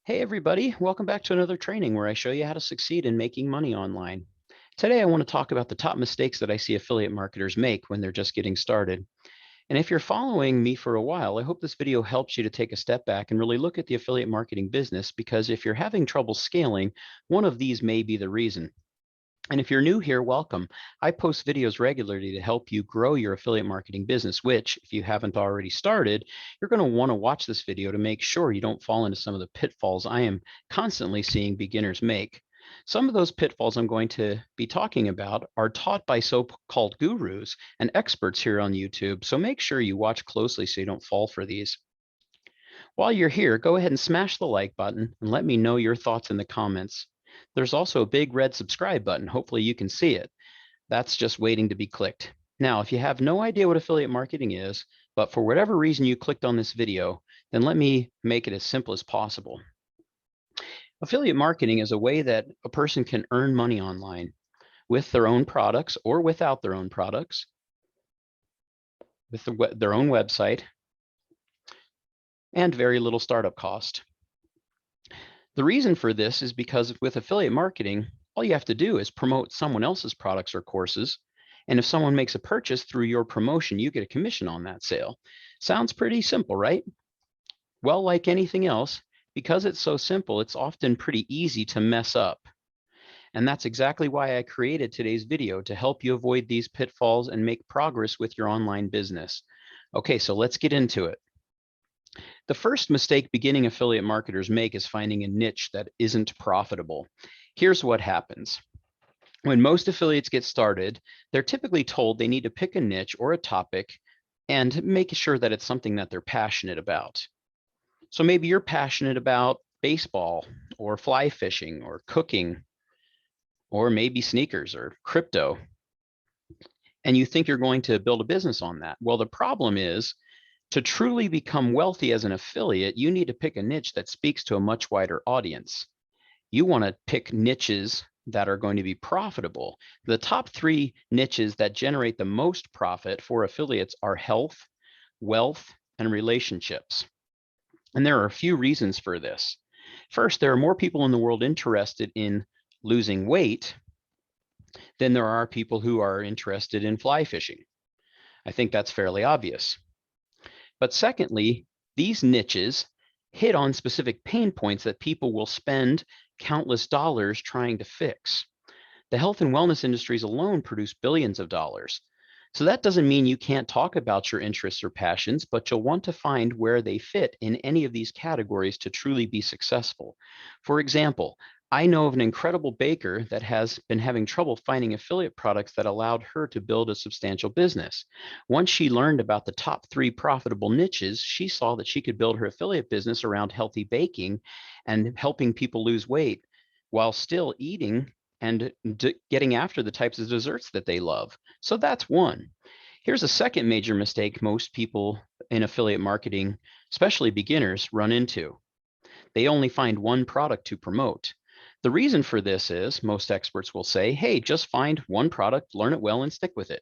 Hey everybody, welcome back to another training where I show you how to succeed in making money online. Today I want to talk about the top mistakes that I see affiliate marketers make when they're just getting started. And if you're following me for a while, I hope this video helps you to take a step back and really look at the affiliate marketing business, because if you're having trouble scaling, one of these may be the reason. And if you're new here, welcome. I post videos regularly to help you grow your affiliate marketing business, which, if you haven't already started, you're going to want to watch this video to make sure you don't fall into some of the pitfalls I am constantly seeing beginners make. Some of those pitfalls I'm going to be talking about are taught by so-called gurus and experts here on YouTube, so make sure you watch closely so you don't fall for these. While you're here, go ahead and smash the like button and let me know your thoughts in the comments. There's also a big red subscribe button. Hopefully you can see it. That's just waiting to be clicked. Now, if you have no idea what affiliate marketing is, but for whatever reason you clicked on this video, then let me make it as simple as possible. Affiliate marketing is a way that a person can earn money online with their own products or without their own products, with their own website, and very little startup cost. The reason for this is because with affiliate marketing, all you have to do is promote someone else's products or courses. And if someone makes a purchase through your promotion, you get a commission on that sale. Sounds pretty simple, right? Well, like anything else, because it's so simple, it's often pretty easy to mess up. And that's exactly why I created today's video, to help you avoid these pitfalls and make progress with your online business. Okay, so let's get into it. The first mistake beginning affiliate marketers make is finding a niche that isn't profitable. Here's what happens. When most affiliates get started, they're typically told they need to pick a niche or a topic and make sure that it's something that they're passionate about. So maybe you're passionate about baseball or fly fishing or cooking, or maybe sneakers or crypto, and you think you're going to build a business on that. Well, the problem is, to truly become wealthy as an affiliate, you need to pick a niche that speaks to a much wider audience. You want to pick niches that are going to be profitable. The top 3 niches that generate the most profit for affiliates are health, wealth, and relationships. And there are a few reasons for this. First, there are more people in the world interested in losing weight than there are people who are interested in fly fishing. I think that's fairly obvious. But secondly, these niches hit on specific pain points that people will spend countless dollars trying to fix. The health and wellness industries alone produce billions of dollars. So that doesn't mean you can't talk about your interests or passions, but you'll want to find where they fit in any of these categories to truly be successful. For example, I know of an incredible baker that has been having trouble finding affiliate products that allowed her to build a substantial business. Once she learned about the top 3 profitable niches, she saw that she could build her affiliate business around healthy baking and helping people lose weight while still eating and getting after the types of desserts that they love. So that's one. Here's a second major mistake most people in affiliate marketing, especially beginners, run into. They only find one product to promote. The reason for this is most experts will say, hey, just find one product, learn it well, and stick with it.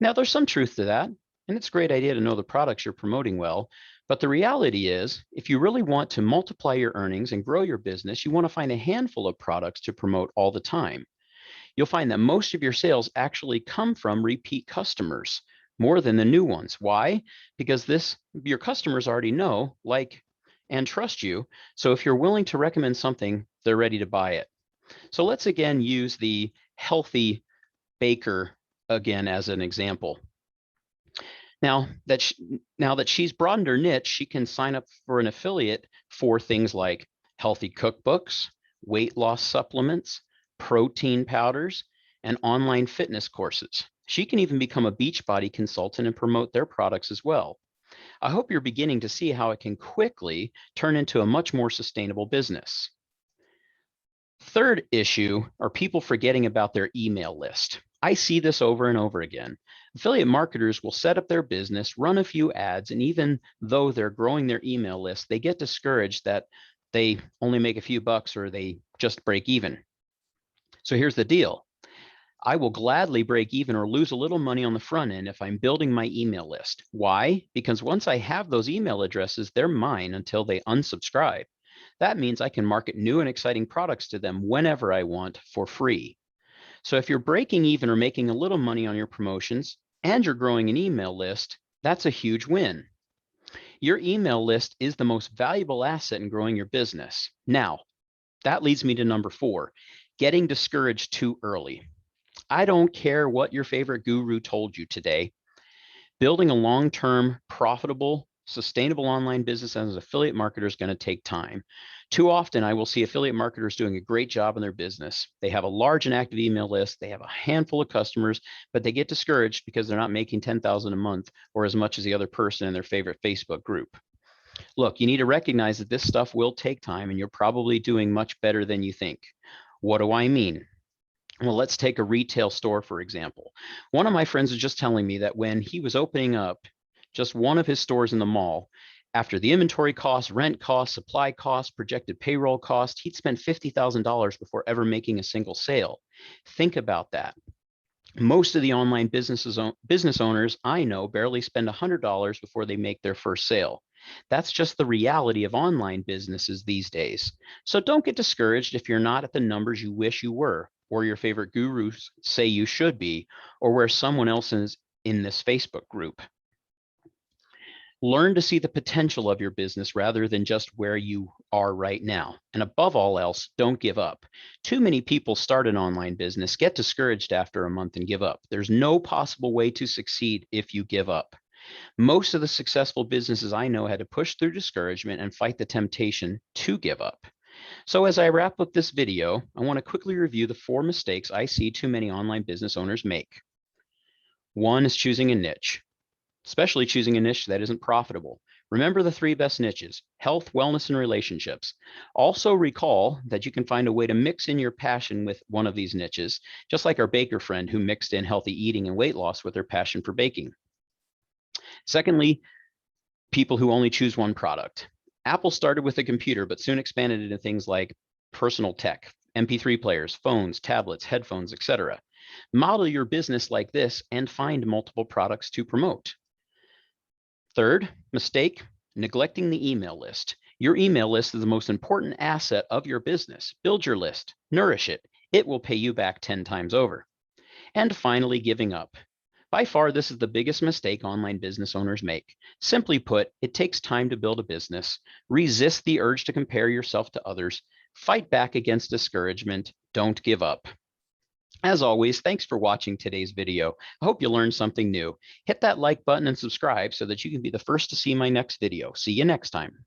Now, there's some truth to that, and it's a great idea to know the products you're promoting well. But the reality is, if you really want to multiply your earnings and grow your business, you want to find a handful of products to promote all the time. You'll find that most of your sales actually come from repeat customers more than the new ones. Why? Because your customers already know, like, and trust you. So if you're willing to recommend something, they're ready to buy it. So let's again use the healthy baker again as an example. Now that she's broadened her niche, she can sign up for an affiliate for things like healthy cookbooks, weight loss supplements, protein powders, and online fitness courses. She can even become a Beachbody consultant and promote their products as well. I hope you're beginning to see how it can quickly turn into a much more sustainable business. Third issue are people forgetting about their email list. I see this over and over again. Affiliate marketers will set up their business, run a few ads, and even though they're growing their email list, they get discouraged that they only make a few bucks or they just break even. So here's the deal. I will gladly break even or lose a little money on the front end if I'm building my email list. Why? Because once I have those email addresses, they're mine until they unsubscribe. That means I can market new and exciting products to them whenever I want for free. So if you're breaking even or making a little money on your promotions and you're growing an email list, that's a huge win. Your email list is the most valuable asset in growing your business. Now, that leads me to number 4, getting discouraged too early. I don't care what your favorite guru told you today. Building a long-term, profitable, sustainable online business as an affiliate marketer is going to take time. Too often, I will see affiliate marketers doing a great job in their business. They have a large and active email list. They have a handful of customers, but they get discouraged because they're not making $10,000 a month or as much as the other person in their favorite Facebook group. Look, you need to recognize that this stuff will take time, and you're probably doing much better than you think. What do I mean? Well, let's take a retail store, for example. One of my friends was just telling me that when he was opening up just one of his stores in the mall, after the inventory costs, rent costs, supply costs, projected payroll costs, he'd spent $50,000 before ever making a single sale. Think about that. Most of the online business owners I know barely spend $100 before they make their first sale. That's just the reality of online businesses these days. So don't get discouraged if you're not at the numbers you wish you were, or your favorite gurus say you should be, or where someone else is in this Facebook group. Learn to see the potential of your business rather than just where you are right now. And above all else, don't give up. Too many people start an online business, get discouraged after a month, and give up. There's no possible way to succeed if you give up. Most of the successful businesses I know had to push through discouragement and fight the temptation to give up. So as I wrap up this video, I want to quickly review the 4 mistakes I see too many online business owners make. 1 is choosing a niche, especially choosing a niche that isn't profitable. Remember the 3 best niches: health, wellness, and relationships. Also recall that you can find a way to mix in your passion with one of these niches, just like our baker friend who mixed in healthy eating and weight loss with her passion for baking. Secondly, people who only choose one product. Apple started with a computer, but soon expanded into things like personal tech, MP3 players, phones, tablets, headphones, etc. Model your business like this and find multiple products to promote. Third mistake, neglecting the email list. Your email list is the most important asset of your business. Build your list, nourish it. It will pay you back 10 times over. And finally, giving up. By far, this is the biggest mistake online business owners make. Simply put, it takes time to build a business. Resist the urge to compare yourself to others. Fight back against discouragement. Don't give up. As always, thanks for watching today's video. I hope you learned something new. Hit that like button and subscribe so that you can be the first to see my next video. See you next time.